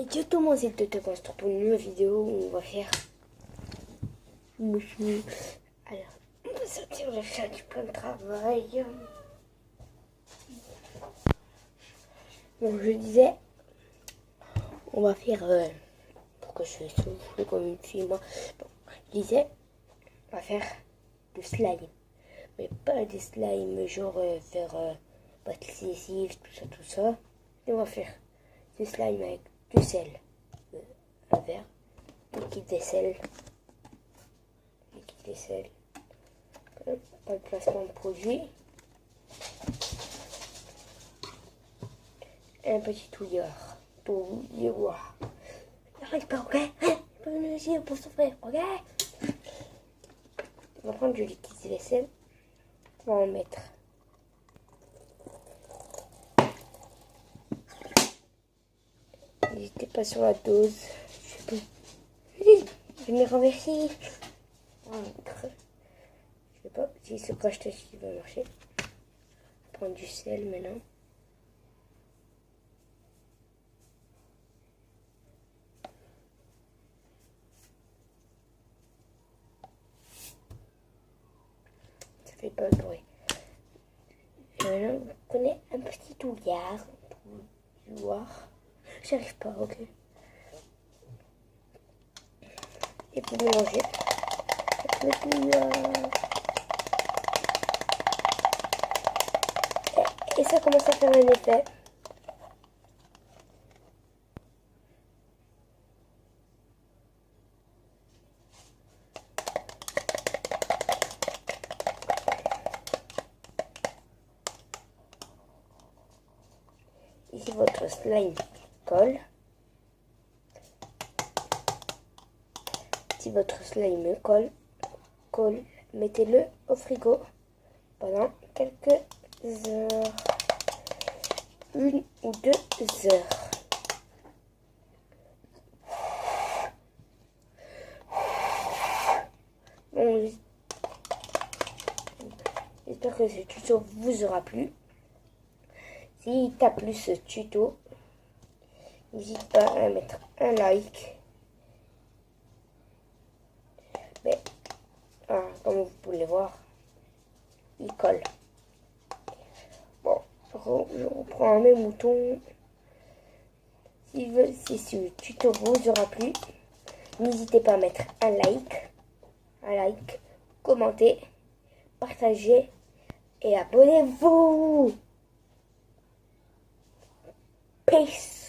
Et Dieu, tout le monde, c'est de te construire pour une nouvelle vidéo où on va faire. Alors, on va sortir le chat du plan de travail. Donc, je disais, on va faire. Pourquoi je souffle comme une fille, moi? Bon, je disais, on va faire du slime. Mais pas des slimes, genre faire pâte lessive, tout ça. Et on va faire du slime avec du sel, un verre, liquide vaisselle, pas de placement de produit, et un petit touillard. N'arrête pas, ok? Pas une aussi pour souffrir, ok? On va prendre du liquide vaisselle, on va en mettre. N'hésitez pas sur la dose. Je vais me renverser. Je sais pas si ce cache-tête qui va marcher. Je vais prendre du sel maintenant. Ça fait pas de bruit. Et maintenant, vous prenez un petit touillard pour voir. J'arrive pas, ok. Et puis mélanger le touillard. Et ça commence à faire un effet. Ici votre slime colle. Si votre slime colle, mettez-le au frigo pendant quelques heures. 1 ou 2 heures. Bon, j'espère que ce tuto vous aura plu. Si t'a plu ce tuto, n'hésite pas à mettre un like. Mais, comme vous pouvez voir, il colle. Bon, je reprends mes moutons. Si ce tuto vous aura plu, n'hésitez pas à mettre un like, commenter, partager et abonnez-vous. Peace.